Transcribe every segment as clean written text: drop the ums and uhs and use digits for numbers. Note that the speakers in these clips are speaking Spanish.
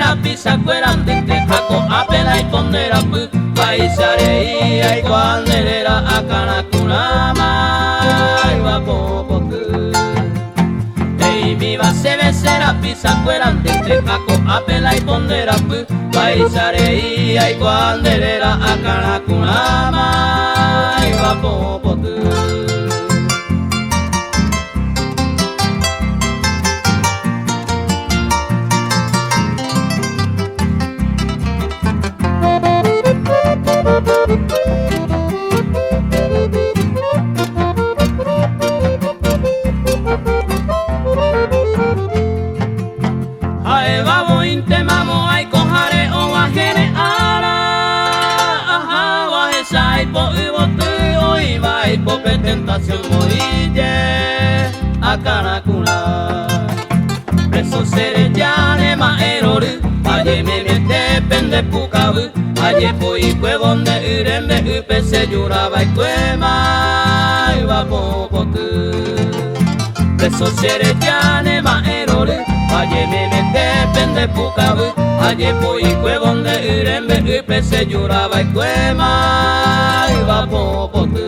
serapi sakuerandete hako apela iponderapu Baisarei aiko anderera akana kunama iwa popoku Ei va sebe serapi sakuerandete hako apela iponderapu Baisarei aiko anderera akana kunama iwa popoku Hae babo intemamo ai kohare o wahene ara Aha wahe sai po ubotu oi vai po tentación moille akana kuna Preso sere jane ma eroru Aye me mete pende pukabu Aye poi kue bonde urembe upe se yuraba i kue mai wa popotu Preso sere jane ma eroru Aye me mete pende pukabu Aye poi kue bonde urembe upe se yuraba i kue mai wa popotu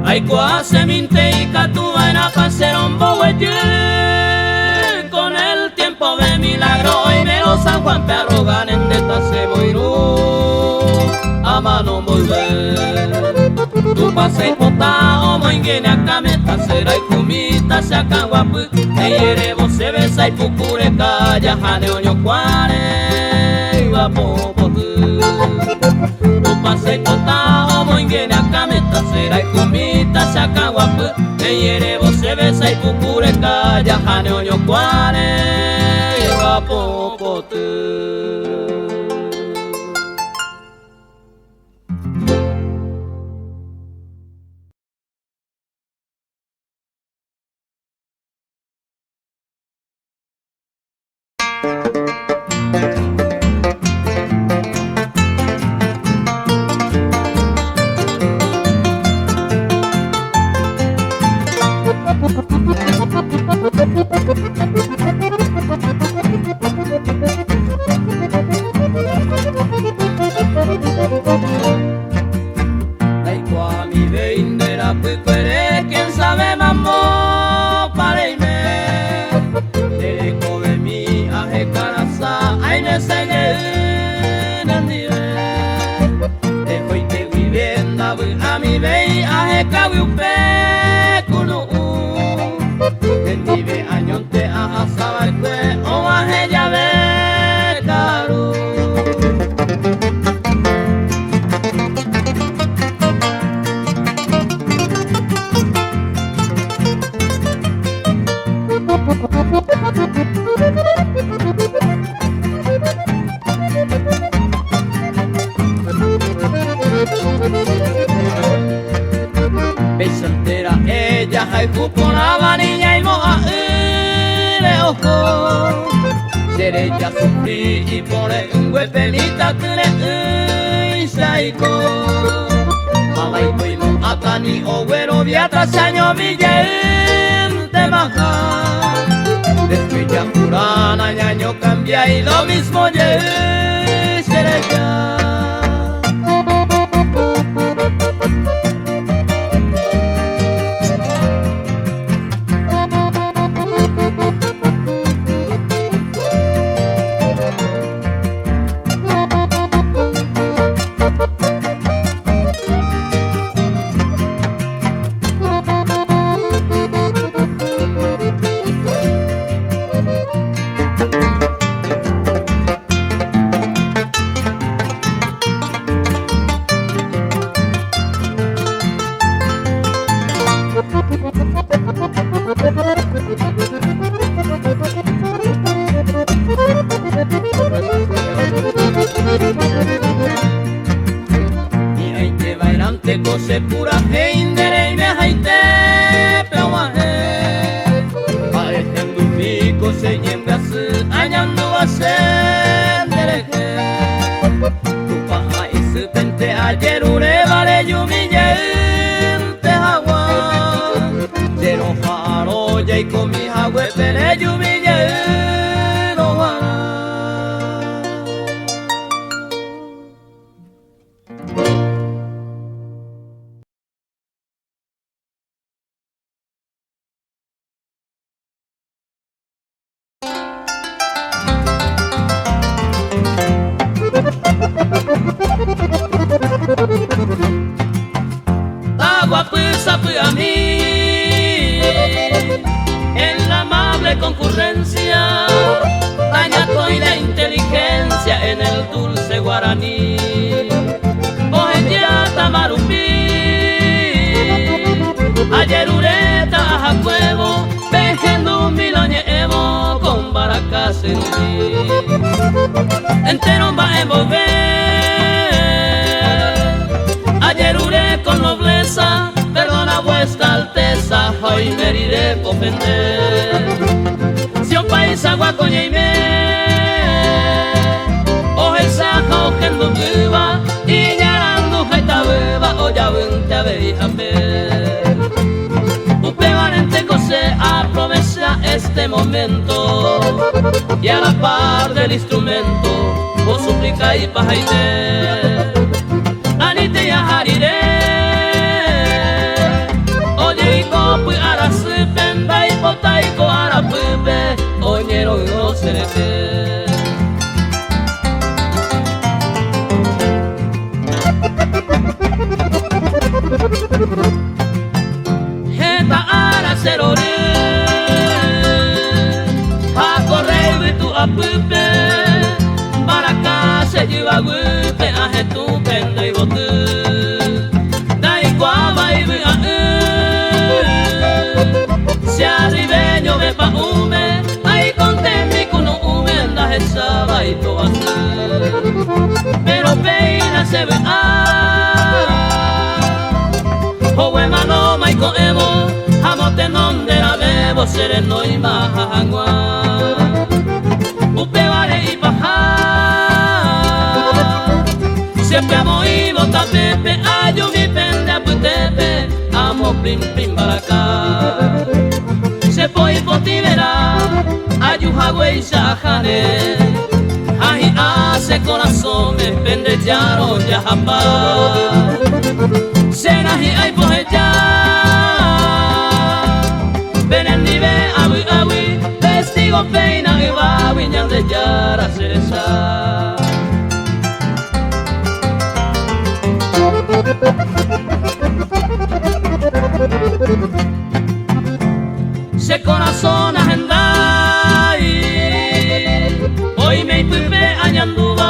Aiko hace minte y catúa en apacerón bohueyu Con el tiempo de milagro hoy mero San Juan te arrogan en detase moiru A mano volver Tu pasa y pota o moingene acá meta será y kumita se acá guapu Eyere vos se besa y pukure kaya jane oño cuare Iba popotu Tu pasa y pota o moingene acá meta será y kumita se acá guapu Eyere vos se besa y pukure kaya jane oño cuare Iba popotu Ella sufrí y pone un huepelita que le saiko Mamá y tuimo atani o güero viatra saño villen te baja Después ya curana ñaño cambia y lo mismo ye seré ya se pura heindere y me haite pewahe Tupaha isupente ayer ure vale yumille te hawa Jero haro jai komi hawe pere yumille no wa Agua pues a mí en la amable concurrencia dañato y la inteligencia en el dulce guaraní Ojeya tamarumbi ayer ureta a huevo vejendo un miloñe evo con baracas en entero va a envolver ayer uré con nobleza perdona vuestra alteza hoy me iré por ofender si un país agua coña y me oje saja ojendo viva y ñarando jaita beba o ya vente a ver hija Upe valente cose aprovecha este momento y a la par del instrumento vos suplica y pajaite anite ya harire oye y copu ara sipenda y potaiko ara pupe oñero no sereke Jeta ara serore a correr y tu a pupe baraka se lleva gupe a jetu pendo y botu dai guava y vi a se arribeño ve pa ume ay contemi kuno ume anda jesaba y to pero peina se ve Owe mano maiko emo Hamote nonde la bebo sereno y mahangwa Upe vale y paja Siempre amo y bota pepe Ayo mi pende a putepe Amo plim plim baraka Se poi potivera Ayu hagwe y shahane Ahi hace corazón me pende yaro ya jamba Senahi ay poheja Benen nive awi awi Testigo peina y bawi Nyan de yara seresa Se corazón agendai Hoy me ipupe añanduba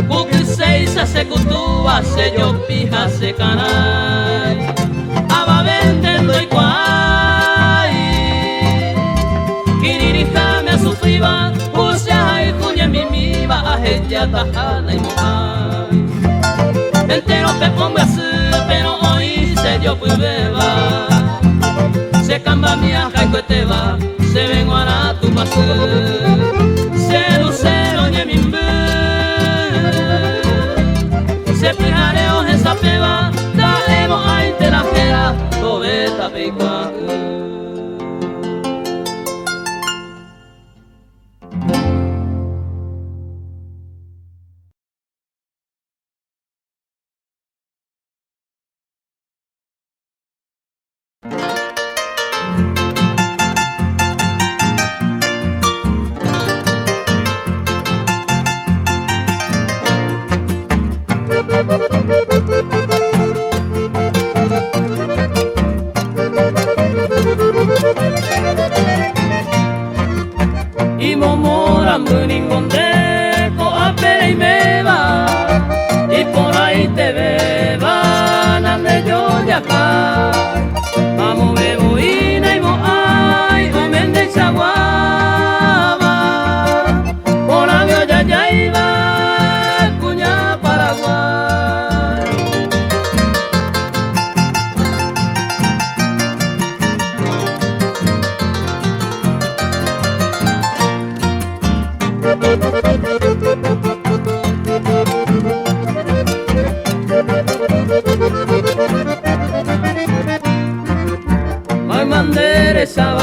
Kuki seisa se kutuba Se yo pija se canai Aba vendendo y kwai Kiririja me asufriba Usya y kuñe mi miba Ajeya tajana y mohai Entero pe pongo así Pero hoy se yo beba Se camba mi aja y cueteba Se vengo a tu pasu Se lucero y mi mbe Se pijareo esa peba Traemos a interajera Tobeta peikua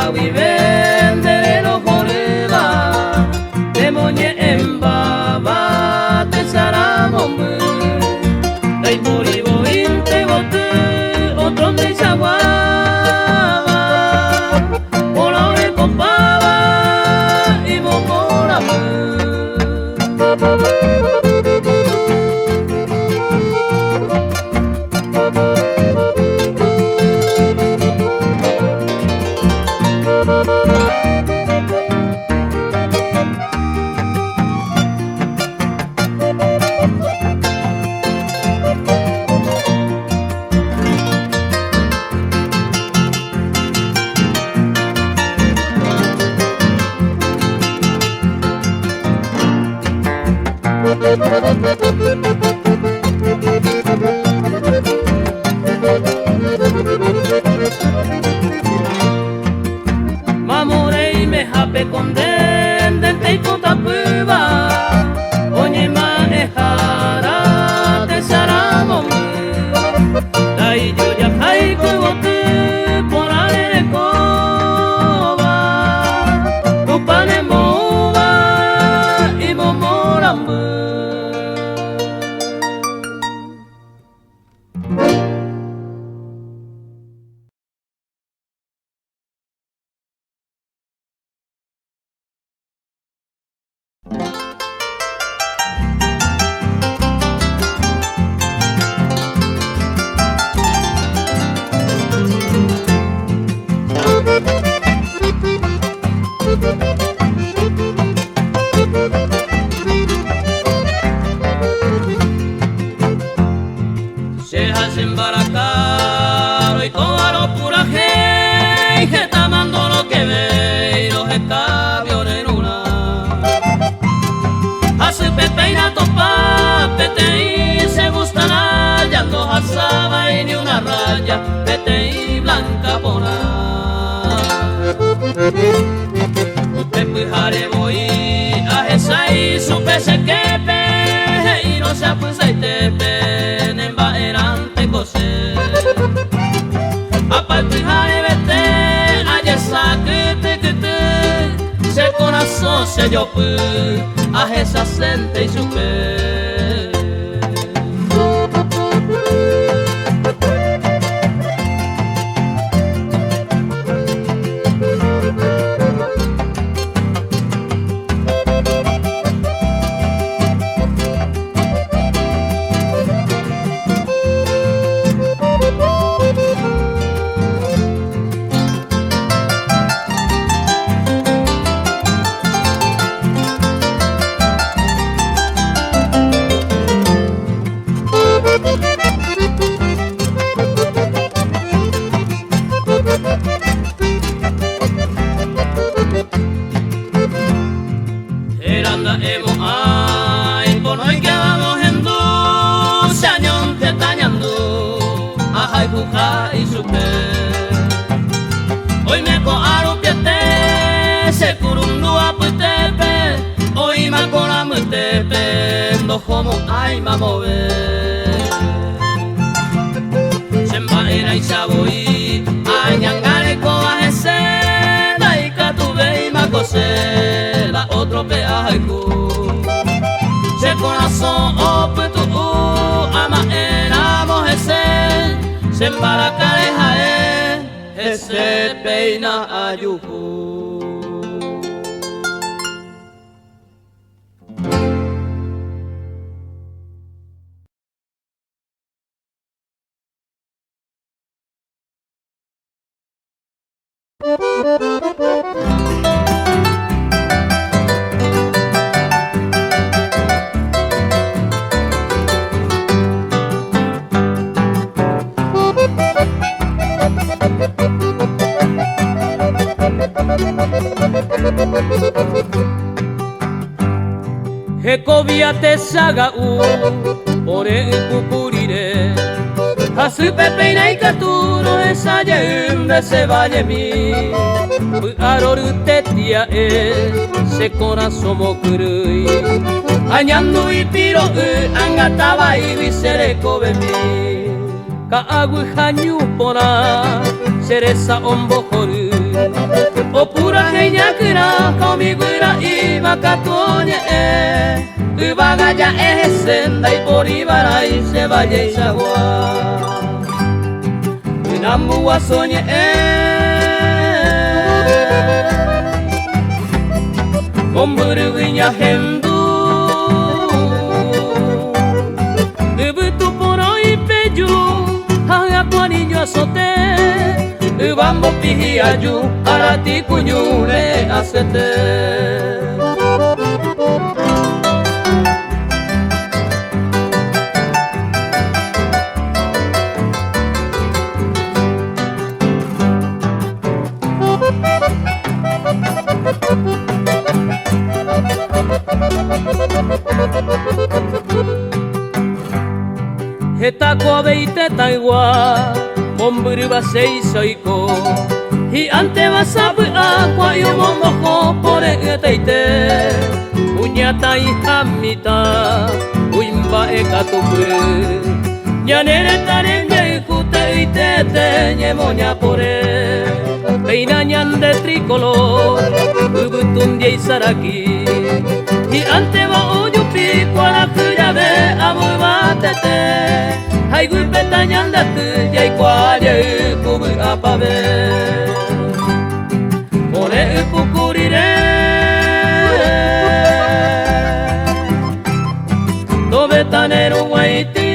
awi vendere lo joreba de moñe en baba te saramomu dai boribo inte botu otro te chaguaba ora ore copaba y momoramu. Mamorei me hape condenden te cotapuba oñe ma ejara te saramom dai yo ya haiku botu porare koba upane moba y momorambu. Se hacen baracar y cobaro pura gente que está mando lo que ve y los escabios en una hace pepe y na topa pete y se gustan hallando asaba y ni una raya pete y blanca pona usted pujare voy a esa y su pese que pe y no se apuesa y te pe aparte jare vete ayer saque se corazón se yo pu a esa sente y supe. Hoy me coaro piete se curundu aputepe hoy me coramo tepe no como ay mamove semba era y saboi añangare coa ese dai catube y macose la otro peajo se corazón oputu ama éramos ese se embaracareja ese peina ayuku. Hekobia te saga ore kukurire hasu pepe nei katuro esaye de se valle mi aroru tetia se corazón mokurui añando y piro angataba y visere kobemi ka agu hanyu pona seresa ombohoru O pura genia kira kaumigura i makatoñe Ubagaya senda y por Ibaray se vaya y sagua Namu wasoñe Omburuinya hendu Ubutu poroi peju Hanga niño azote Ubambo pihi aju Arati kunyule asete Hetako abeite taigua Momburu ba seisoiko Hi ante ba sabu aqua yo momoho pore eteite Uñata i hamita Uimba e katupuru Nyanere tarenge kute itete Nyemoña pore Peina ñande tricolor Ubutum diei saraki Hi ante ba oyupi Kuara kuyabe amu batete Hai gui peta ñanda tu Yai kuaye kubu apabe Ore upukurire Tobe tanero waiti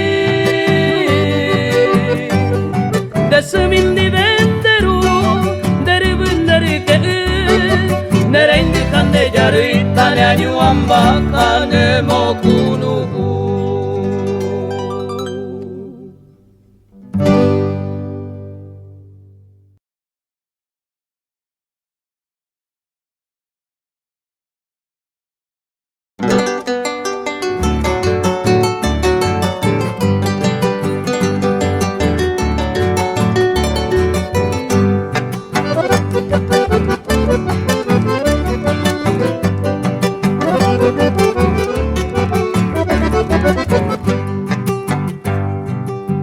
Desumindi venderu Deribundari ke Nereindi kande jari Tane anyuamba kane mokunu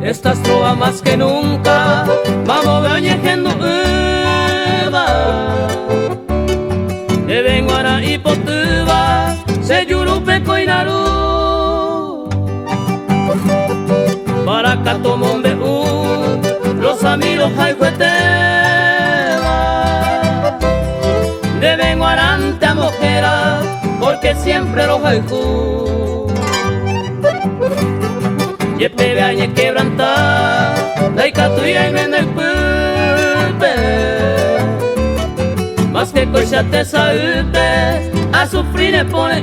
Estas trova más que nunca Vamos veñejendo uva De venguara y potuba Se yurupe koinaru Para catomombe Los amigos haihueteba De venguarante a mojera Porque siempre los haihu Yepe veañe quebranta Laika tuya y vende el pulpe Más que cocha te saúde A sufrir le pone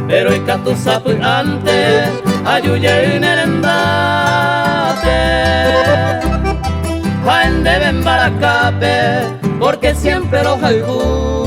Pero y tu sapu antes Ayuye en el embate Jaen deben baracape Porque siempre los haihu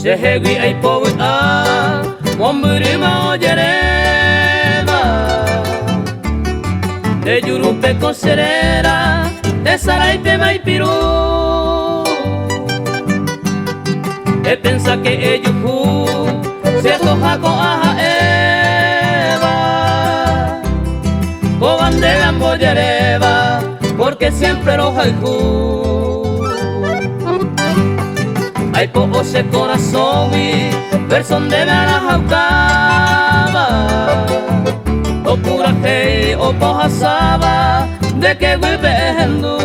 Sehegui ay pobu a Momburu ma oyereba De yurupe coserera De saraipe maipiru E pensa que eyuhu Cierto jaco aja eva Cobande gamboyereba Porque siempre los haihu Ay po ose corazón y Verson de la jaucaba O pura hei o poja saba De que huipe hendu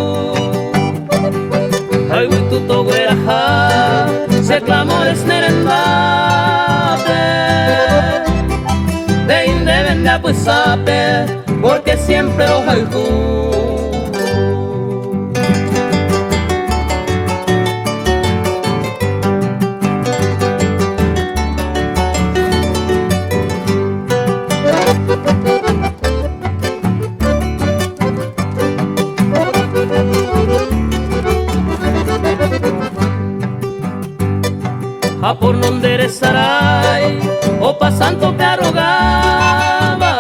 Ay hui tuto gueraja Se clamores nerendate De indeben de apuesape Porque siempre los haihu A por non enderezarai O pa santo te arrogaba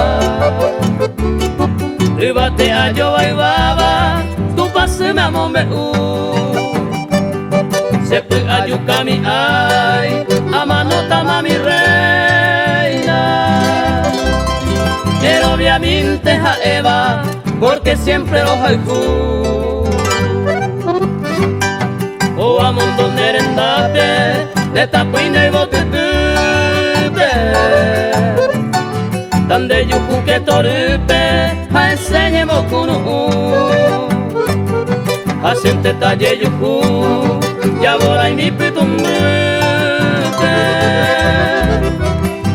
bate a yo baibaba tu pase me amombe se fue a yucami ay amanota mami reina pero obviamente a Eva porque siempre los haiku o amon donde erendape de tapuina y botetupe Tande yuku que torupe a enseñe mokunu Asiente talle yuku ya bora y mi pitumute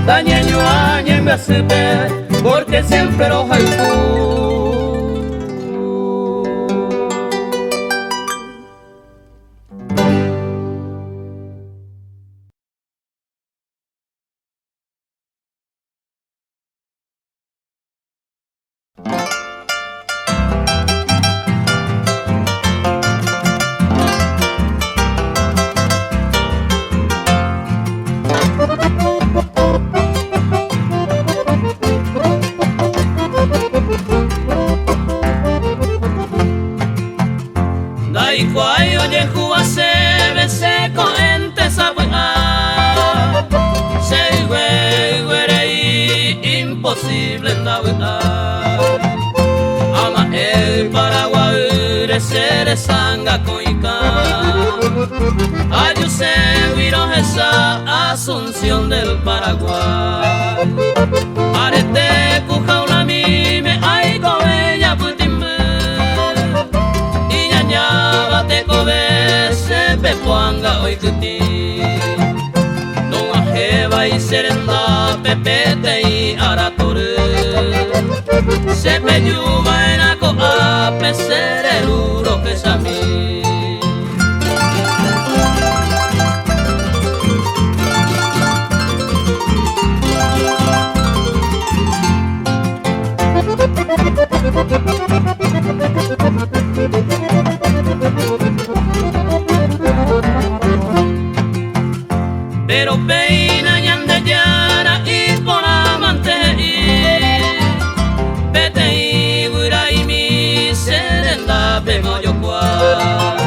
Dañeño añe me asupe porque siempre los haiku imposible en la verdad ama el Paraguay ser sanga coica ayuse viro esa Asunción del Paraguay arete cujaula mime ay cobeña putimbe y ñañaba te cobe se pepuanga hoy cuti no ajeba y serenda pepete y aratore se peyuba en aco a peser el uro que es a mí pero peina ñande llana y por amante y vete y gura y mi serenda pego yo cual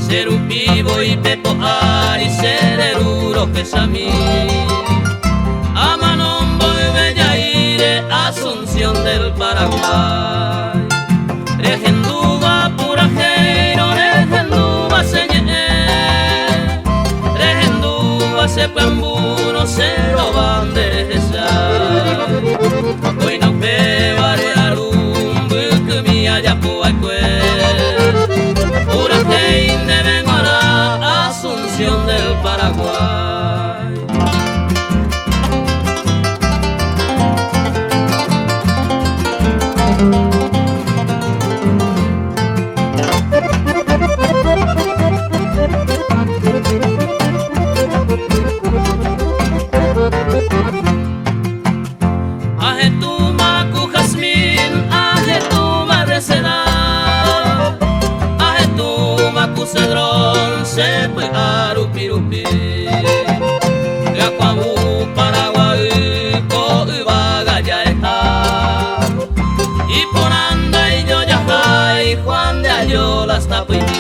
ser un vivo y pepo ari ser el uro que es a mí amanombo y bella ire Asunción del Paraguay regenduba pura jeiro regenduba señe se pambuno se lo van de hoy no pebare arumbu que mi haya puacue pura gente vengo a la Asunción del Paraguay Cedrón se fue a rupirupi Gacuabu Paraguay Coibaga ya eja y por anda y yo ya hay Juan de Ayola hasta Puiti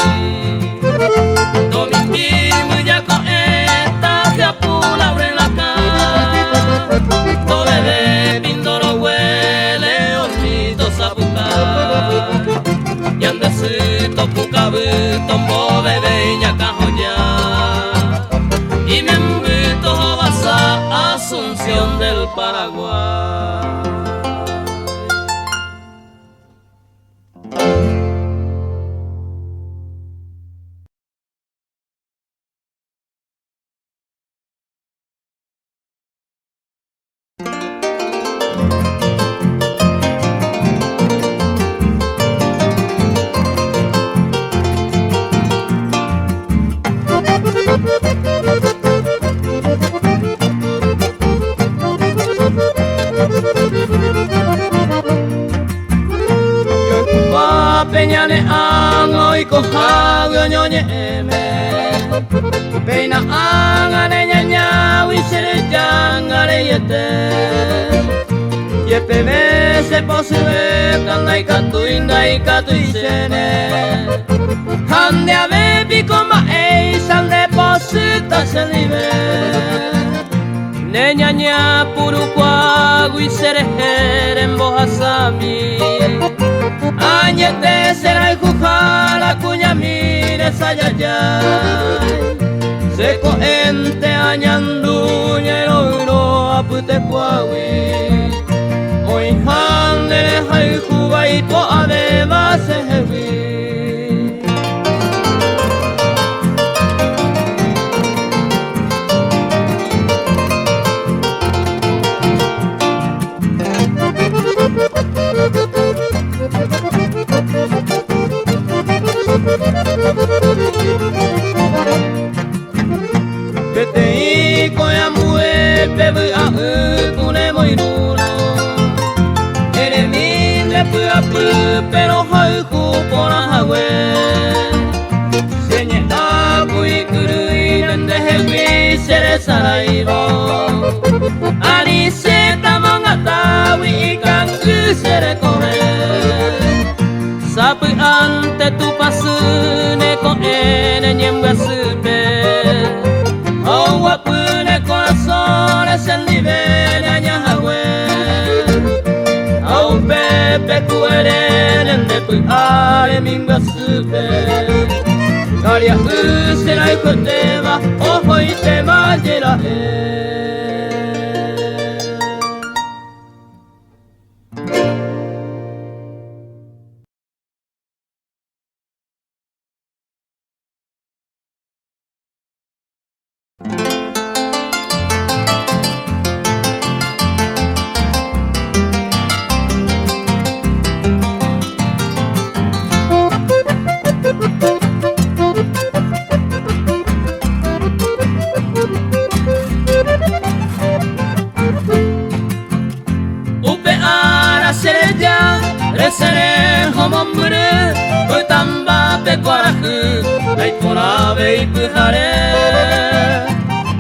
Domingo ya con esta que apula abre la cara todo de pindoro huele hornito zapuca y andecito pucabito y me invito a Asunción del Paraguay peñane ango y cojago ñoñeme peina angane ñañao y sere yangare yete Yepeme se posee kandai katui sene Hande ave bikoma ei sande posita selive Neñaña purukwa guiserejeren bohasami Añete serai jujala kuñamire sayayay Seko ente añandu ñeroiro apute kuawi Oi handere hai kuwai po ave basehewi Petei koya mue pebu a kune moiruro Ere minde pu a pu pero hai ku pora hawe Senye a kui kurui nende hewi sere saraibo Ani se tamangata wi ikan ku sere kore Sapu ante tu pasu ne ko ene nyemba supe Awa pune corazón es el nivel añahagüe Au pepe kueren de pu ale minga supe Karia usera ikoteba ojo y te vayera Resere homomure Utamba pe koraku Naipora veipu hare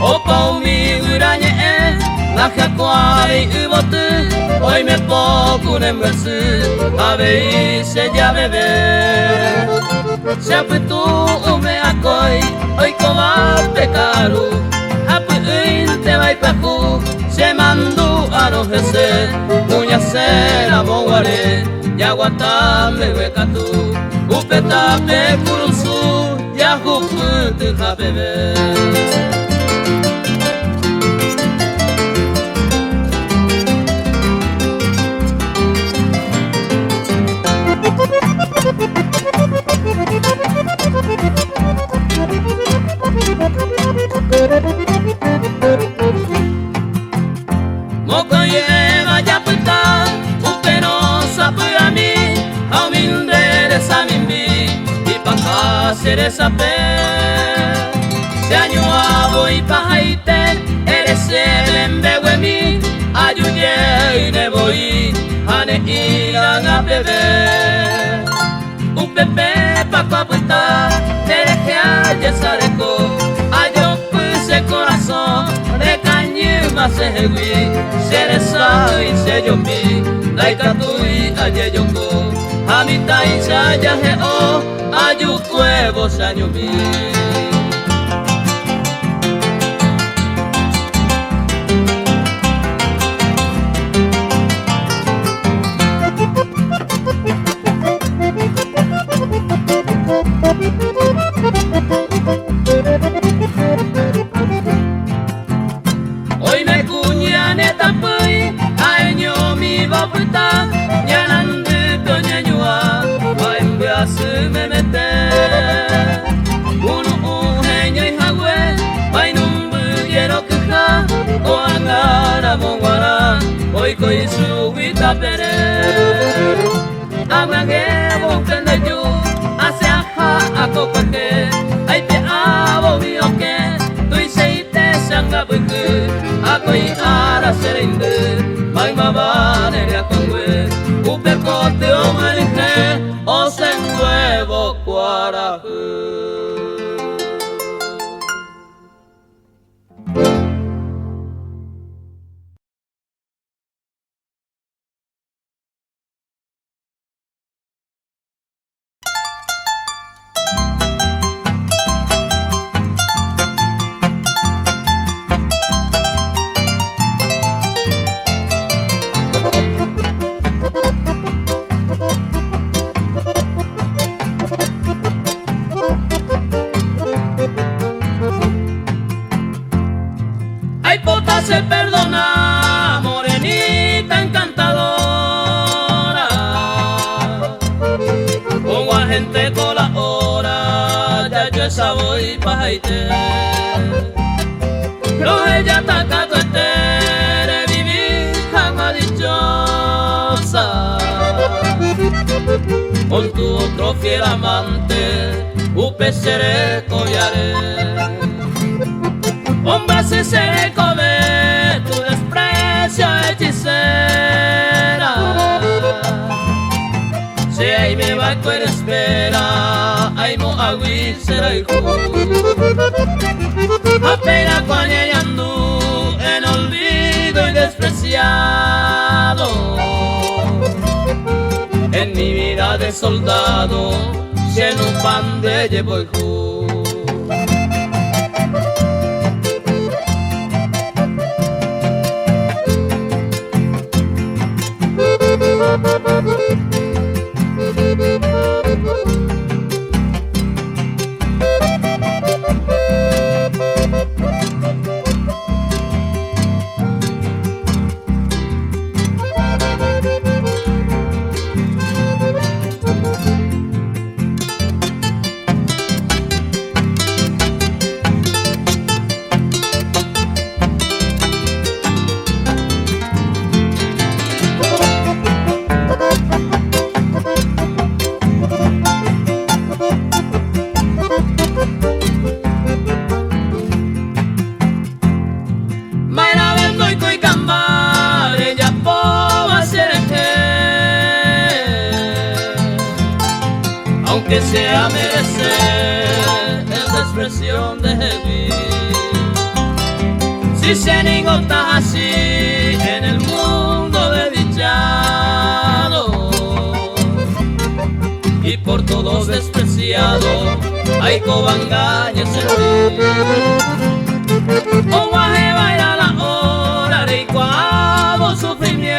Opa umi uranye e Naka kwai ubotu Oi me poku nemgasu Avei se ya bebe Shaputu ume akoi Oiko wa pekaru Apu uinte vaipaku Se mandu arojese Muña sera mongare Yaguatame wekatu Upetape kurunsu Yahukutu habebe Mokoye vaya puta Upeno sapurami Aumindre de samimbi Ipaka sere sape Se añuavo ipahaite Erese blembe Ayuye ineboi Hane iranga bebe Upepe pakwa puta Tereje ayesareko Ayo puse corazón De cañima se hewi Seresa y se yomi Daikatui ayeyoko Hamitai sayahe o Ayu kuevo sanyumi Hoy me cuñane tapui Año mi baputa Nyanandu toñanyua Waimbe asume mete Unu uheño y hagüe Wainumbu quiero queja Oangara mongwara Hoy koisu witapere Amange bukende yu Ase aja akopake Aipe abo bioke Tuiseite sanga buku Akoi ara serinde Mai mabane ria kongwe Upe kote o malije O sen nuevo kuarahu se perdona, morenita encantadora. Como agente colabora, ya yo esa voy pa' Haití. Pero ella taca tu estere, vivir jamás dichosa. Con tu otro fiel amante, upe seré cobiaré. Hombre si seré come, tu desprecio hechicera. Si ahí me va con espera, ahí mo agui será hijo. Apenas con ella andu en olvido y despreciado. En mi vida de soldado, si en un pan de llevo el jugo. Aunque sea merecer el desprecio de vivir. Si se ningota así en el mundo desdichado y por todos despreciado, hay cobangañas en ti. O guaje baila la hora de cuavo sufrimiento.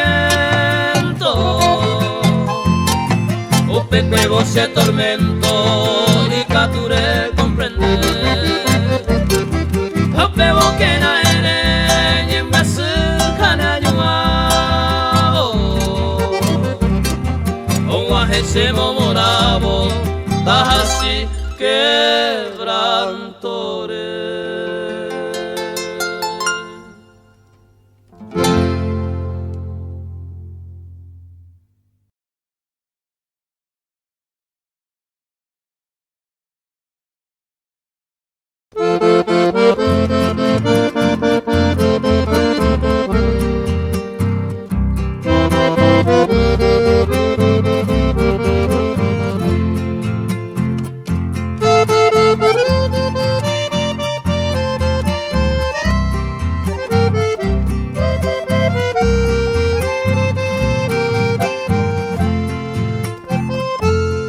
Pepe voce tormento y capture comprender. Hope boque na ere y en basu kana yuao. O guaje se momorabo tahasi quebrantore.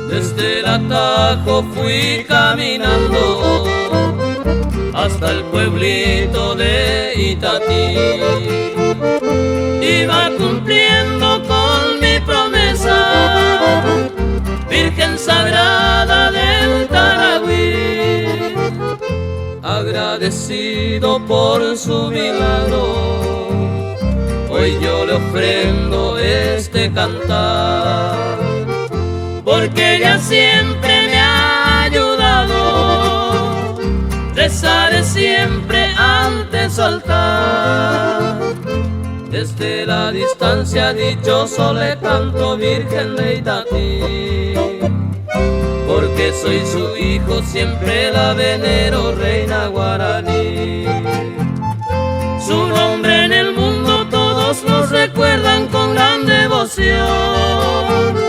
Desde el atajo fui caminando hasta el pueblito de Itatí. Iba cumpliendo con mi promesa, Virgen Sagrada del Taragüí. Agradecido por su milagro, hoy yo le ofrendo este cantar. Porque ella siempre me ha ayudado, rezaré siempre antes soltar. Desde la distancia dichoso le canto, Virgen de Itatí. Porque soy su hijo, siempre la venero, reina guaraní. Su nombre en el mundo todos nos recuerdan con gran devoción.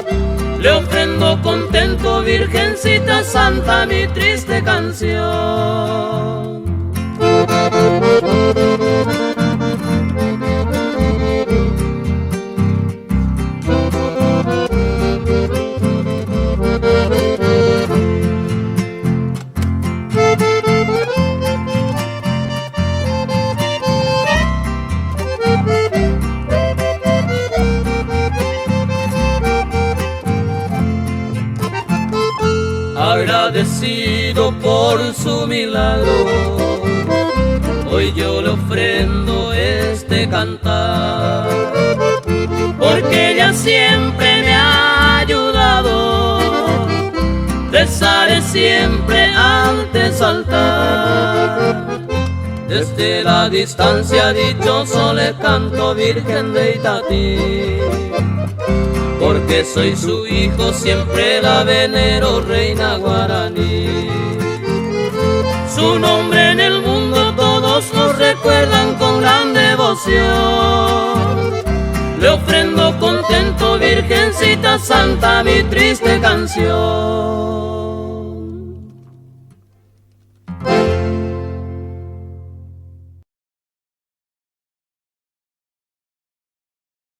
Le ofrendo contento, Virgencita Santa, mi triste canción. Agradecido por su milagro, hoy yo le ofrendo este cantar, porque ella siempre me ha ayudado, rezaré siempre antes altar. Desde la distancia dichoso le canto, Virgen de Itatí, porque soy su hijo, siempre la venero, reina guaraní. Su nombre en el mundo todos nos recuerdan con gran devoción. Le ofrendo contento, Virgencita Santa, mi triste canción.